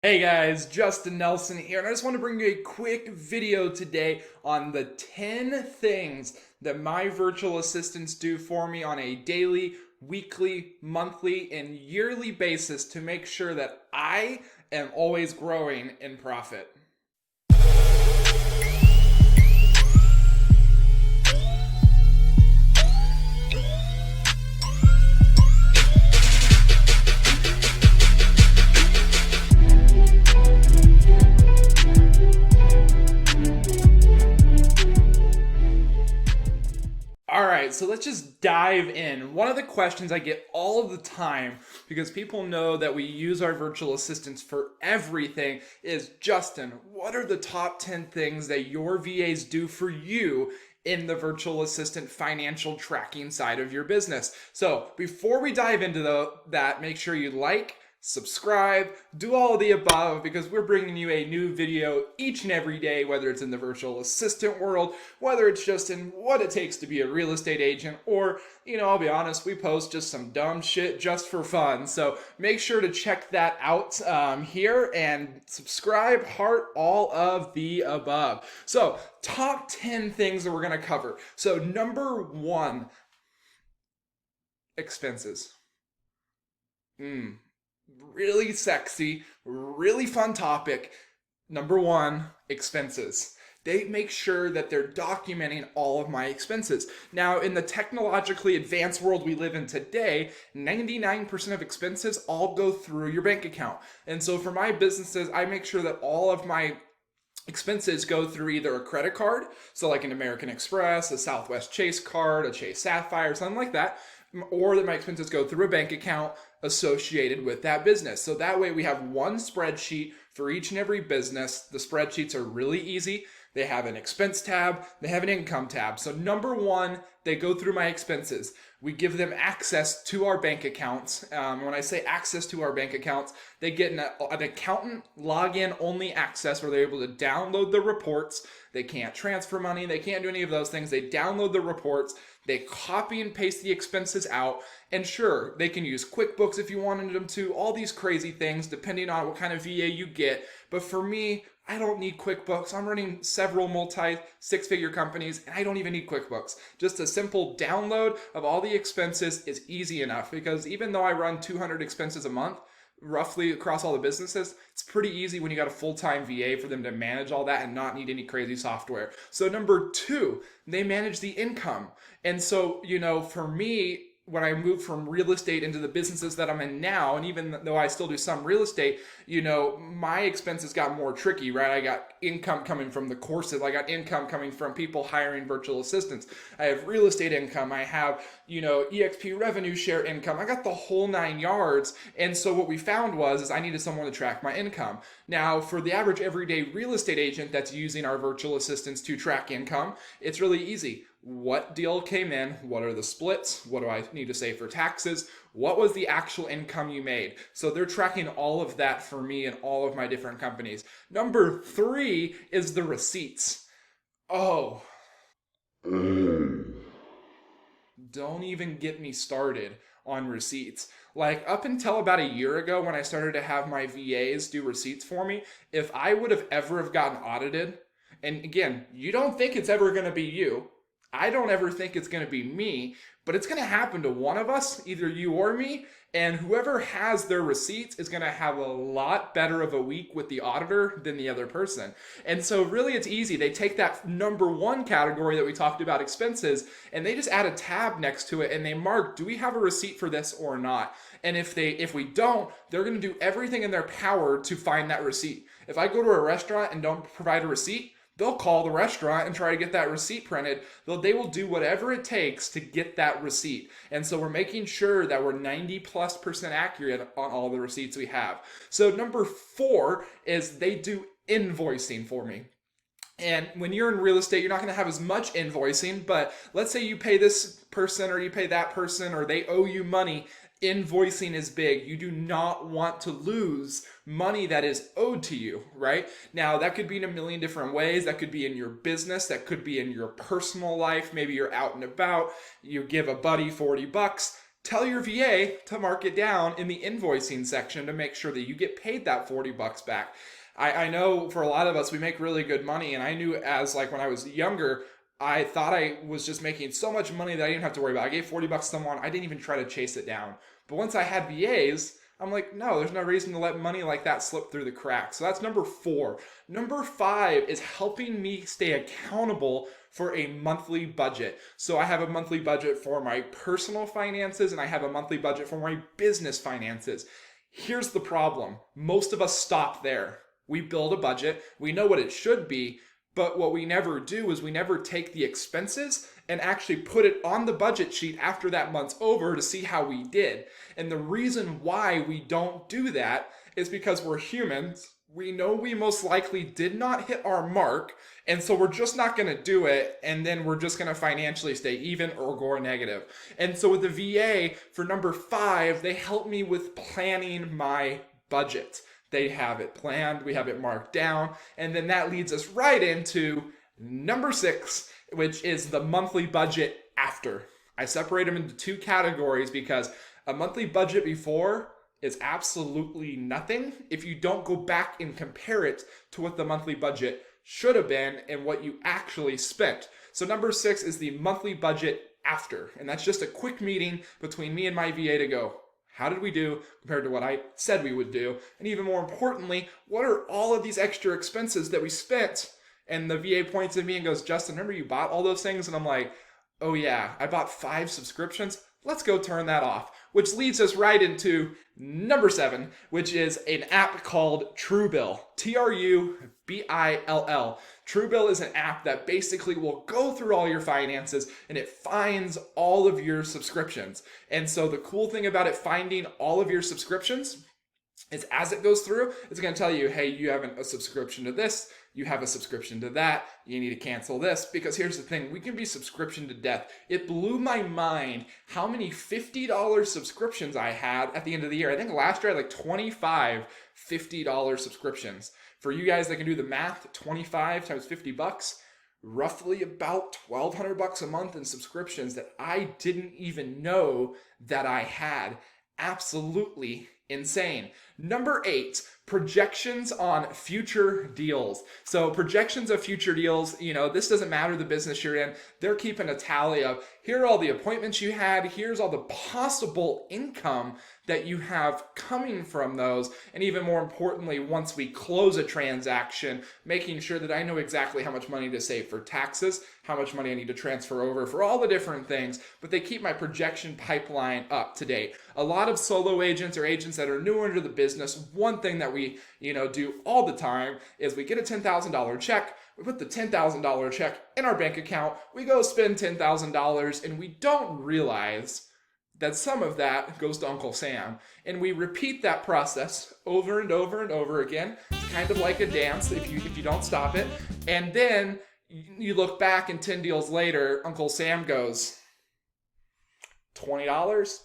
Hey guys, Justin Nelson here, and I just want to bring you a quick video today on the 10 things that my virtual assistants do for me on a daily, weekly, monthly, and yearly basis to make sure that I am always growing in profit. All right, so let's just dive in. One of the questions I get all of the time, because people know that we use our virtual assistants for everything, is Justin, what are the top 10 things that your VAs do for you in the virtual assistant financial tracking side of your business? So before we dive into that, make sure you like, subscribe, do all of the above, because we're bringing you a new video each and every day, whether it's in the virtual assistant world, whether it's just in what it takes to be a real estate agent, or, I'll be honest, we post just some dumb shit just for fun. So make sure to check that out here and subscribe, heart, all of the above. So, top 10 things that we're going to cover. So, number one, expenses. Really sexy, really fun topic. Number one, expenses. They make sure that they're documenting all of my expenses. Now, in the technologically advanced world we live in today, 99% of expenses all go through your bank account. And so for my businesses, I make sure that all of my expenses go through either a credit card, so like an American Express, a Southwest Chase card, a Chase Sapphire, something like that, or that my expenses go through a bank account associated with that business. So that way we have one spreadsheet for each and every business. The spreadsheets are really easy. They have an expense tab, they have an income tab. So number one, they go through my expenses. We give them access to our bank accounts. When I say access to our bank accounts, they get an accountant login only access where they're able to download the reports. They can't transfer money, they can't do any of those things. They download the reports, they copy and paste the expenses out, and sure, they can use QuickBooks if you wanted them to, all these crazy things depending on what kind of VA you get. But for me, I don't need QuickBooks. I'm running several multi-six-figure companies, and I don't even need QuickBooks. Just a simple download of all the expenses is easy enough, because even though I run 200 expenses a month, roughly across all the businesses, it's pretty easy when you got a full-time VA for them to manage all that and not need any crazy software. So number two, they manage the income. And so, for me, when I moved from real estate into the businesses that I'm in now, and even though I still do some real estate, my expenses got more tricky, right? I got income coming from the courses. I got income coming from people hiring virtual assistants. I have real estate income. I have, EXP revenue share income. I got the whole 9 yards. And so what we found is I needed someone to track my income. Now, for the average everyday real estate agent that's using our virtual assistants to track income, it's really easy. What deal came in? What are the splits? What do I need to save for taxes? What was the actual income you made? So they're tracking all of that for me and all of my different companies. Number three is the receipts. Oh, don't even get me started on receipts. Like up until about a year ago when I started to have my VAs do receipts for me, if I would have ever have gotten audited, and again, you don't think it's ever going to be you, I don't ever think it's going to be me, but it's going to happen to one of us, either you or me, and whoever has their receipts is going to have a lot better of a week with the auditor than the other person. And so really it's easy. They take that number one category that we talked about, expenses, and they just add a tab next to it and they mark, do we have a receipt for this or not? And if we don't, they're going to do everything in their power to find that receipt. If I go to a restaurant and don't provide a receipt, they'll call the restaurant and try to get that receipt printed. They will do whatever it takes to get that receipt. And so we're making sure that we're 90+% accurate on all the receipts we have. So number four is they do invoicing for me. And when you're in real estate, you're not going to have as much invoicing, but let's say you pay this person or you pay that person or they owe you money. Invoicing is big. You do not want to lose money that is owed to you, right? Now, that could be in a million different ways. That could be in your business. That could be in your personal life. Maybe you're out and about. You give a buddy $40. tell your VA to mark it down in the invoicing section to make sure that you get paid that $40 back. I know for a lot of us, we make really good money. And I knew as like when I was younger, I thought I was just making so much money that I didn't have to worry about. I gave $40 to someone. I didn't even try to chase it down. But once I had VAs, I'm like, no, there's no reason to let money like that slip through the cracks. So that's number 4. Number 5 is helping me stay accountable for a monthly budget. So I have a monthly budget for my personal finances and I have a monthly budget for my business finances. Here's the problem. Most of us stop there. We build a budget. We know what it should be. But what we never do is we never take the expenses and actually put it on the budget sheet after that month's over to see how we did. And the reason why we don't do that is because we're humans. We know we most likely did not hit our mark, and so we're just not going to do it, and then we're just going to financially stay even or go negative. And so with the VA, for number 5, they help me with planning my budget. They have it planned, we have it marked down, and then that leads us right into number 6, which is the monthly budget after. I separate them into 2 categories because a monthly budget before is absolutely nothing if you don't go back and compare it to what the monthly budget should have been and what you actually spent. So number 6 is the monthly budget after, and that's just a quick meeting between me and my VA to go, how did we do compared to what I said we would do? And even more importantly, what are all of these extra expenses that we spent? And the VA points at me and goes, Justin, remember you bought all those things? And I'm like, oh yeah, I bought 5 subscriptions. Let's go turn that off. Which leads us right into number 7, which is an app called Truebill. Trubill. Truebill is an app that basically will go through all your finances and it finds all of your subscriptions. And so the cool thing about it finding all of your subscriptions is as it goes through, it's going to tell you, hey, you have a subscription to this, you have a subscription to that, you need to cancel this. Because here's the thing, we can be subscription to death. It blew my mind how many $50 subscriptions I had at the end of the year. I think last year I had like 25 $50 subscriptions. For you guys that can do the math, 25 times $50, roughly about $1,200 a month in subscriptions that I didn't even know that I had. Absolutely insane. Number 8, projections on future deals. So projections of future deals, this doesn't matter the business you're in. They're keeping a tally of here are all the appointments you had. Here's all the possible income that you have coming from those. And even more importantly, once we close a transaction, making sure that I know exactly how much money to save for taxes, how much money I need to transfer over for all the different things, but they keep my projection pipeline up to date. A lot of solo agents or agents that are newer into the business, one thing that we, do all the time is we get a $10,000 check, we put the $10,000 check in our bank account, we go spend $10,000, and we don't realize that some of that goes to Uncle Sam. And we repeat that process over and over and over again. It's kind of like a dance if you don't stop it. And then you look back and 10 deals later, Uncle Sam goes, $20?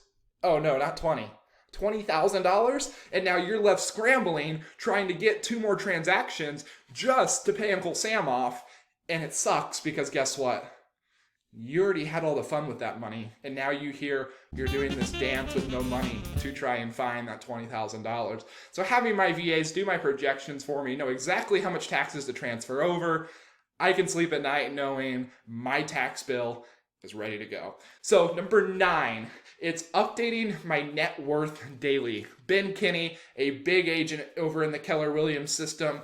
Oh no, not 20. $20,000? And now you're left scrambling trying to get 2 more transactions just to pay Uncle Sam off. And it sucks because guess what? You already had all the fun with that money, and now you're doing this dance with no money to try and find that $20,000. So having my VAs do my projections for me, know exactly how much taxes to transfer over, I can sleep at night knowing my tax bill is ready to go. So number 9, it's updating my net worth daily. Ben Kinney, a big agent over in the Keller Williams system,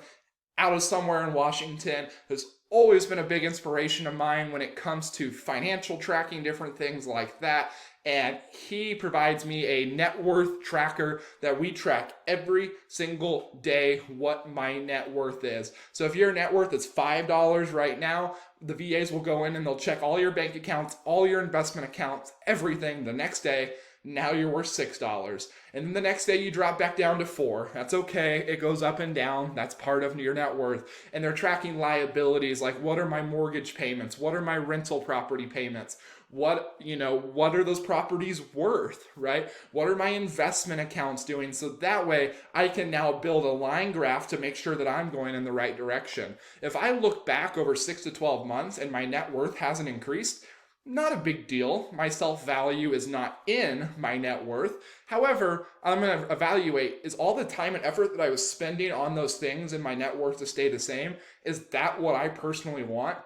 out of somewhere in Washington, has always been a big inspiration of mine when it comes to financial tracking, different things like that. And he provides me a net worth tracker that we track every single day what my net worth is. So if your net worth is $5 right now, the VAs will go in and they'll check all your bank accounts, all your investment accounts, everything the next day. Now you're worth $6. And then the next day you drop back down to $4. That's okay. It goes up and down. That's part of your net worth. And they're tracking liabilities like what are my mortgage payments? What are my rental property payments? What are those properties worth, right? What are my investment accounts doing? So that way I can now build a line graph to make sure that I'm going in the right direction. If I look back over 6 to 12 months and my net worth hasn't increased, Not a big deal. My self value is not in my net worth. However, I'm going to evaluate, is all the time and effort that I was spending on those things in my net worth to stay the same? Is that what I personally want?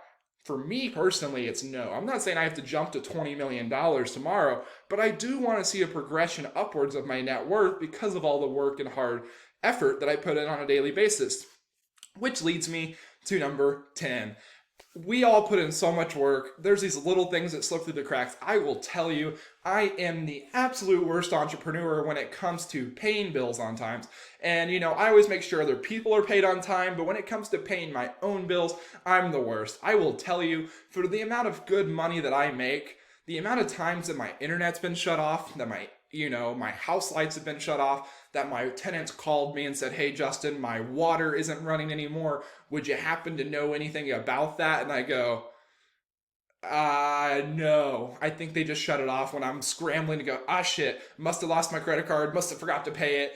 For me personally, it's no. I'm not saying I have to jump to $20 million tomorrow, but I do want to see a progression upwards of my net worth because of all the work and hard effort that I put in on a daily basis. Which leads me to number 10. We all put in so much work. There's these little things that slip through the cracks. I will tell you, I am the absolute worst entrepreneur when it comes to paying bills on time. And, I always make sure other people are paid on time, but when it comes to paying my own bills, I'm the worst. I will tell you, for the amount of good money that I make, the amount of times that my internet's been shut off, that my house lights have been shut off, that my tenants called me and said, hey, Justin, my water isn't running anymore. Would you happen to know anything about that? And I go, no. I think they just shut it off when I'm scrambling to go, shit, must have lost my credit card, must have forgot to pay it.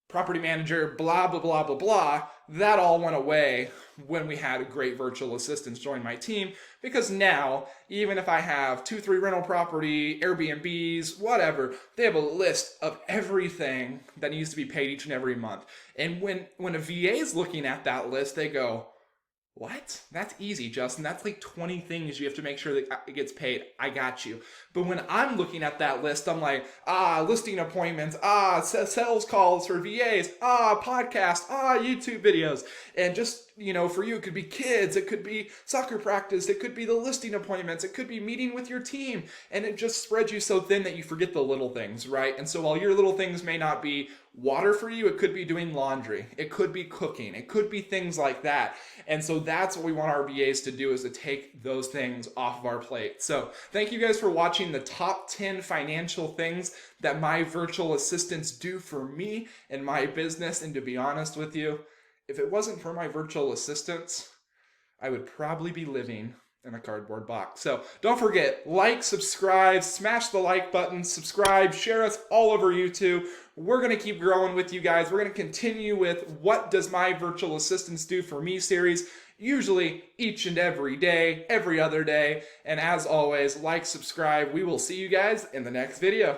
Property manager, blah, blah, blah, blah, blah. That all went away when we had a great virtual assistants join my team, because now, even if I have 2-3 rental property, Airbnbs, whatever, they have a list of everything that needs to be paid each and every month. And when a VA is looking at that list, they go, what? That's easy, Justin. That's like 20 things you have to make sure that it gets paid. I got you. But when I'm looking at that list, I'm like, listing appointments, sales calls for VAs, podcast, YouTube videos. And just, for you, it could be kids, it could be soccer practice, it could be the listing appointments, it could be meeting with your team. And it just spreads you so thin that you forget the little things, right? And so while your little things may not be water for you, it could be doing laundry, it could be cooking, it could be things like that. And so that's what we want our VAs to do, is to take those things off of our plate. So thank you guys for watching the top 10 financial things that my virtual assistants do for me and my business. And to be honest with you, if it wasn't for my virtual assistants, I would probably be living in a cardboard box. So don't forget, like, subscribe, smash the like button, subscribe, share us all over YouTube. We're going to keep growing with you guys. We're going to continue with What Does My Virtual Assistants Do For Me series, usually each and every day, every other day. And as always, like, subscribe. We will see you guys in the next video.